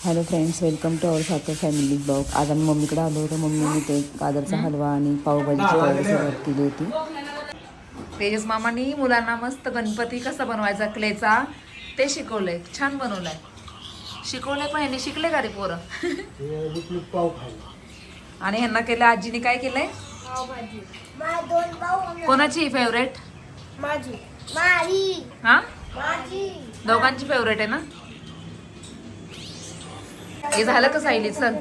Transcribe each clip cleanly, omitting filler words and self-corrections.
Hello friends, welcome to आवर साखर family blog. आज आम्ही मम्मीकडे आलो होतो. मम्मीने ते गाजरचा हलवा आणि पावभाजीची तयारी सुरुवात केली होती. तेजस मामानी मुलांना मस्त गणपती कसा बनवायचा क्लेचा ते शिकवलंय. छान बनवलाय. शिकवलंय पण ह्यांनी शिकले का रे पोरं? आणि ह्यांना केलं आजीने काय केलंय? कोणाची फेवरेट? माझी. हा, दोघांची फेवरेट आहे ना. हे झालं का सायली? चल,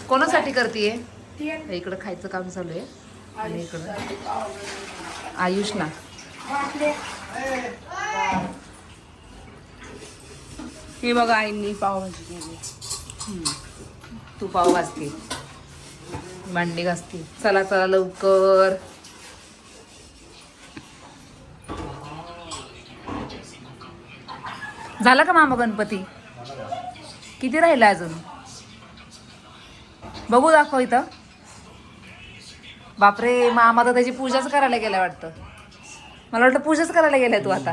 कोणासाठी करतीये? इकडं खायचं काम चालू आहे आणि इकडं आयुषला. हे बघा, आईनी पावभाजी केली. तू पाव घासते, भांडी घासते. चला चला लवकर. झाला का मामा गणपती? किती राहिला अजून? बघू, दाखव इथं. बापरे, मामा तर त्याची पूजाच करायला गेलाय वाटतं. मला वाटतं पूजाच करायला गेलाय तू आता.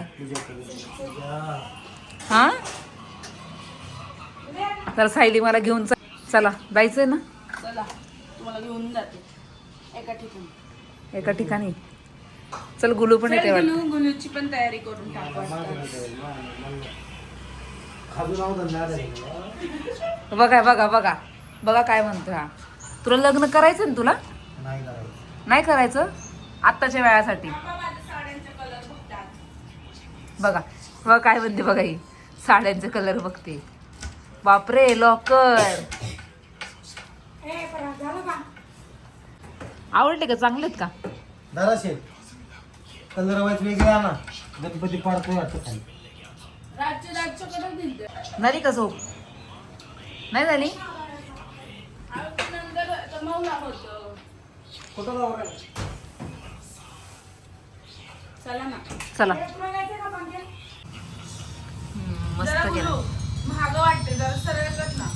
हा, तर सायली मला घेऊन चला, जायचंय ना. चला, तुम्हाला घेऊन जाते एका ठिकाणी. चल, गुलू पण येते वाटतं. गुलूची पण तयारी करून टाकू. बघा बघा बघा बघा काय म्हणतो हा. तुला लग्न करायचं ना? तुला नाही करायचं आत्ताच्या वेळासाठी. बघा बघा काय म्हणते. बघा, ही साड्यांचे कलर बघते. बापरे, लॉकर आवडले का? चांगलेत का? दाराशे कलर वाईज वेगळे आणा. गणपती पाडतोय वाटतं खाली. झाली का झोप? नाही झाली. कुठं जाऊ? चला ना. चला. मस्त केलं. महाग वाटते जरा सरळ कर ना.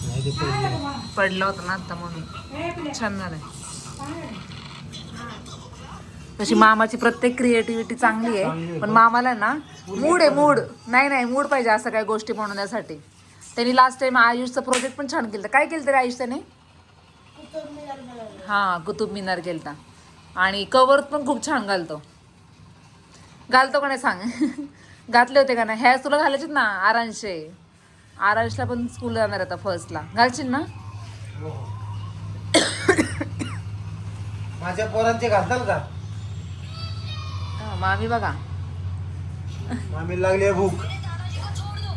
पडलं होतं ना आता म्हणून छान झालंय. तशी मामाची प्रत्येक क्रिएटिव्हिटी चांगली आहे, पण मामाला ना मूड आहे. मूड नाही मूड पाहिजे असं काही गोष्टी बनवण्यासाठी. त्यांनी लास्ट टाइम आयुषचं प्रोजेक्ट पण छान केलं. काय केलं तरी आयुष त्याने? हा, कुतुब मिनार केलता. आणि कवर पण खूप छान घालतो का नाही सांग? घातले होते का नाही? ह्या तुला घालायचे ना आरांशला पण स्कूल जाणार आता फर्स्टला. घालशील ना? माझ्या पोरांचे घालताल का? मामी बघा. मामी लागली भूक.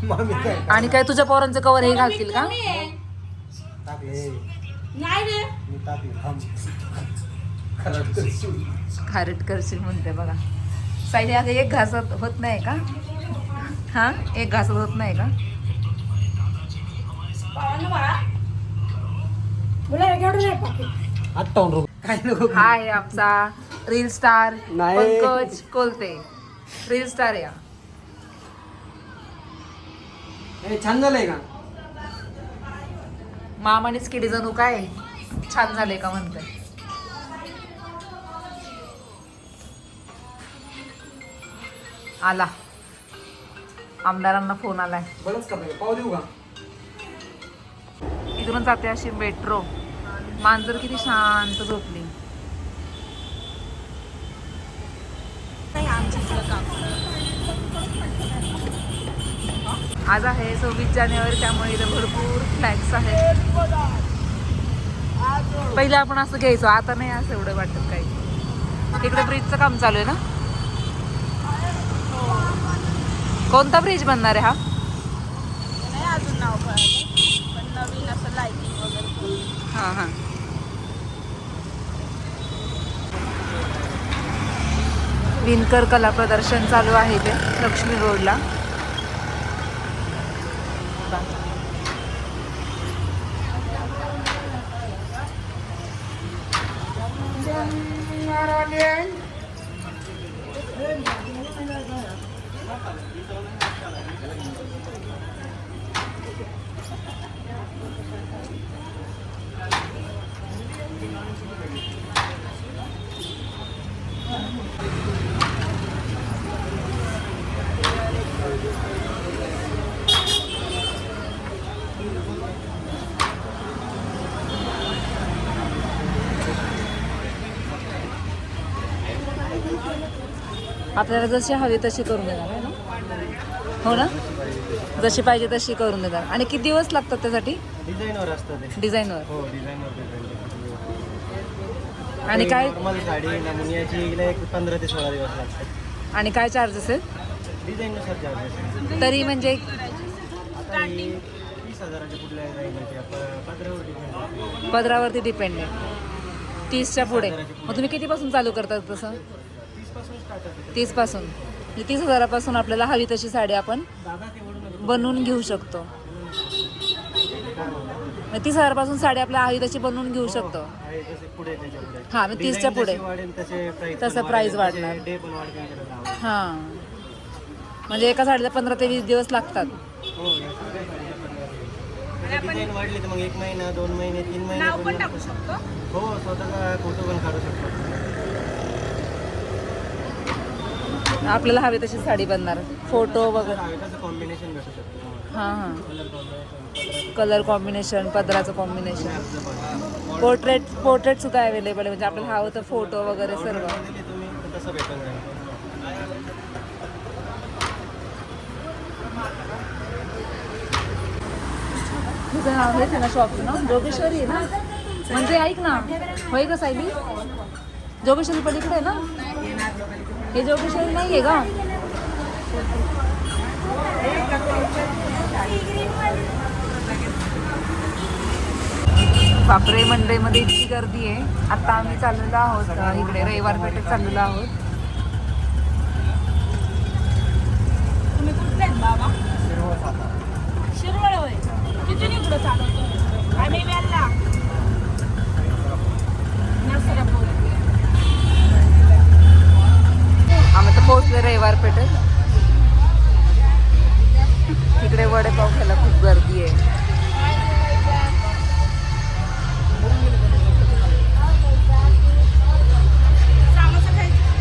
मामी काय आणि काय तुझ्या पोरांचं कवर हे घालतील का? टाकले. नाही रे, मी टाकले. खारट करशील म्हणते बघा. सायली, अगं एक घासत होत नाही का? हा, एक घासत होत नाही का? ₹58 काय नको. हा आहे आमचा रील स्टार नाही. पंकज कोलते. रील स्टार या. छान झालंय का? मामानेच केली जणू काय. छान झाले का म्हणते. आला, आमदारांना फोन आलाय. बरंच का पाव देऊ का? इकडून जाते अशी मेट्रो. मांजर किती शांत झोपली. आज आहे 26 जानेवारी, त्यामुळे इथे भरपूर फ्लॅग्स आहेत. पहिले आपण असं घ्यायचो, आता नाही असं एवढं वाटत काही. तिकडे ब्रिजचं काम चालू आहे ना. कोणता ब्रिज बनणार आहे हा? नाही अजून नाव कळालं, पण नवीन असं लाईटिंग वगैरे. हां हां. विणकर कला प्रदर्शन चालू आहे ते लक्ष्मी रोडला. आपल्याला जशी हवी तशी करून देणार आहे ना? हो ना, जशी पाहिजे तशी करून देणार. आणि किती दिवस लागतात त्यासाठी? डिझाईनवर असतं ते. डिझाईनवर. हो डिझाईनवर डिझाईन. आणि काय नॉर्मल साडी नमुन्याची हिला एक 15 ते 16 दिवस लागतात. आणि काय चार्जेस आहेत डिझाईननुसार चार्जेस. तरी? म्हणजे आता ही 30,000च्या कुठल्या डिझाईनची पदरावरती. पदरावरती डिपेंड आहे. 30च्या पुढे. मग तुम्ही कितीपासून चालू करतात तसं? 30 पासून स्टार्ट होते. 30 पासून. 30,000पासून आपल्याला हवी तशी साडी आपण दादा ते वडून बनवून घेऊ शकतो. 30,000 पासून साडी आपल्याला हवी तशी बनवून घेऊ शकतो. आहे तसे पुढे त्याच्या पुढे. हां, मग 30च्या पुढे वाढेल तसे प्राइस. तसं प्राइस वाढणार. डे पण वाढेल. हां, म्हणजे एका साडीला 15 ते 20 दिवस लागतात. हो डिझाईन वाढली तर मग 1 महिना 2 महिने 3 महिने नाव पण टाकू शकतो. हो स्वतःचा फोटो पण काढू शकतो. आपल्याला हवी तशी साडी बनणार. फोटो वगैरे. त्याचं कॉम्बिनेशन भेटू शकतो. हां हां, कलर कॉम्बिनेशन, पदराचं कॉम्बिनेशन, पोर्ट्रेट सुद्धा अवेलेबल आहे. म्हणजे आपल्याला हवं तर फोटो वगैरे सर्व. तुम्ही तसं भेटून जाईल. तुझं नाव हेच आहे ना शॉपचं नाव? जोगेश्वरी आहे ना? म्हणजे ऐक ना, होय का सायली? जोगेश्वरी पलीकडे आहे ना? हे जोगेश्वरी नाही आहे का? बापरे, मंडईमध्ये इतकी गर्दी आहे. आता आम्ही चाललेलो आहोत इकडे रविवार पेठेत चाललेलो आहोत. तुम्ही कुठले आहेत बाबा? शिरवळ होय. तिथून इकडं चालवतो आम्ही वेळेला नरसरापूर. आम्ही तर पोहोचले रविवार पेठेत. तिकडे वडेपाव खायला खूप गर्दी आहे. समोसा खायचा.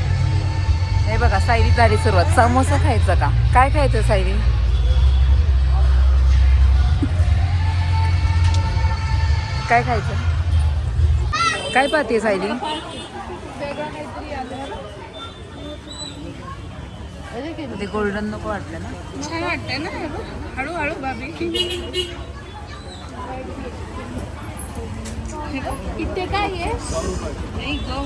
हे बघा, सायली झाली सुरुवात. समोसा खायचा का? काय खायचं सायली? काय खायचं? काय पाहते सायली? ते गोल्डन नको वाटलं ना? छान वाटतंय ना. हळूहळू बाबी. इथे काय आहे? नाही गो.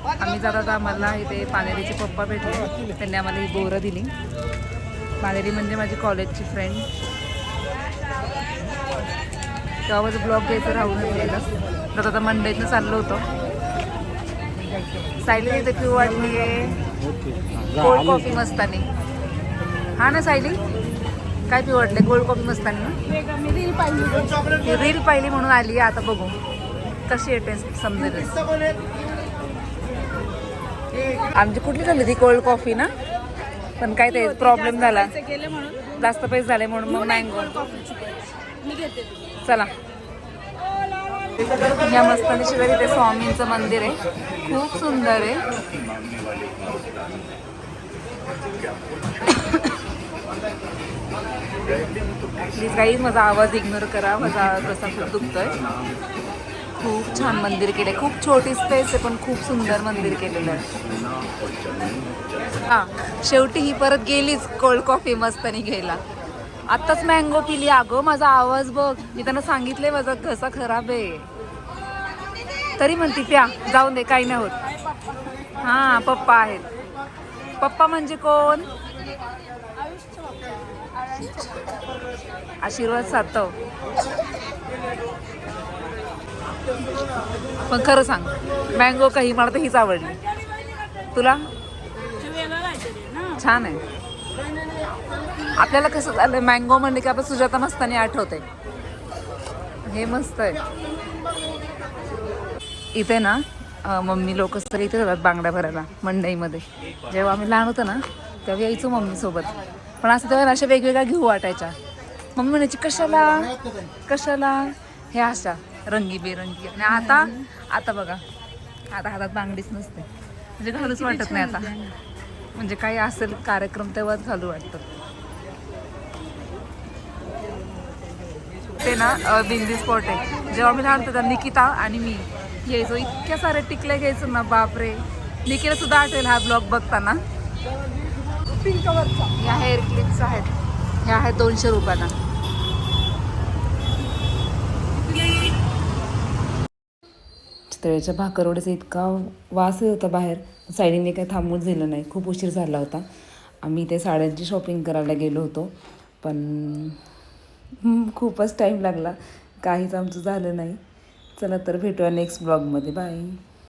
आम्ही जातात आम्हाला इथे पानेरीचे पप्पा भेटले. त्यांनी आम्हाला ही बोरं दिली. पानेरी म्हणजे माझी कॉलेजची फ्रेंड. तेव्हा माझं ब्लॉग घ्यायचं राहून गेलं. तर आता मंडईतनं चाललो होतो. सायली इथे पिऊ वाटली आहे कोल्ड कॉफी मस्तानी. हा ना सायली, काय पिऊ वाटले? कोल्ड कॉफी मस्तानी ना? मी रील पाहिली. रील पाहिली म्हणून आली. आता बघू कशी आहे टेस्ट, समजेल. आमची कुठली झाली ती कोल्ड कॉफी ना? पण काय ते प्रॉब्लेम झाला, गेले म्हणून जास्त पैसे झाले म्हणून मग मँगो. मी घेते. चला, या मस्तानी शेजारी ते स्वामींचं मंदिर आहे. खूप सुंदर आहे. प्लीज काही माझा आवाज इग्नोर करा. माझा घसा खूप दुखतोय. खूप छान मंदिर केलंय. खूप छोटी स्पेस आहे पण खूप सुंदर मंदिर केलेलं आहे. हां, शेवटी ही परत गेलीच कोल्ड कॉफी मस्तानी घ्यायला. आत्ताच मँगो पिली. अगं माझा आवाज बघ. मी त्यांना सांगितले माझा घसा खराब आहे, तरी म्हणती प्या, जाऊन दे, काही नाही होत. हां, पप्पा आहेत. पप्पा म्हणजे कोण? आशीर्वाद सातव. पण खरं सांग, मँगो काही मला तर हीच आवडली. तुला? छान आहे. आपल्याला कसं झालं, मँगो म्हणले की आपण सुजाता मस्तानी आठवते. हे मस्त आहे. इथे ना मम्मी लोक तर इथे जातात बांगड्या भरायला मंडईमध्ये. जेव्हा आम्ही लहान होतो ना तेव्हा यायचो मम्मीसोबत. पण असं तेव्हा अशा वेगवेगळ्या घेऊ वाटायच्या. मम्मी म्हणायची कशाला कशाला, हे अशा रंगीबेरंगी. आणि आता बघा, आता हातात बांगडीच नसते. म्हणजे घालूच वाटत नाही आता. म्हणजे काही असेल कार्यक्रम तेव्हाच घालू वाटतं. ते ना बिंदी स्पॉट आहे. जेव्हा मी लहान होतो निकिता आणि मी यायचो, इतक्या साऱ्या टिकल्या घ्यायचो ना, बापरे. निकीला सुद्धा आठवेल हा ब्लॉग बघताना. पिंक कवरचा. ह्या हेअर क्लिप्स आहेत, ह्या आहेत 200 रुपयाला. चितळेच्या भाकरवड्याचा इतका वास येत होता बाहेर, साईडीने काही थांबून झालं नाही. खूप उशीर झाला होता. आम्ही ते साड्यांची शॉपिंग करायला गेलो होतो, पण खूपच टाईम लागला, काहीच आमचं झालं नाही. चला तर भेटूया नेक्स्ट ब्लॉगमध्ये. बाय.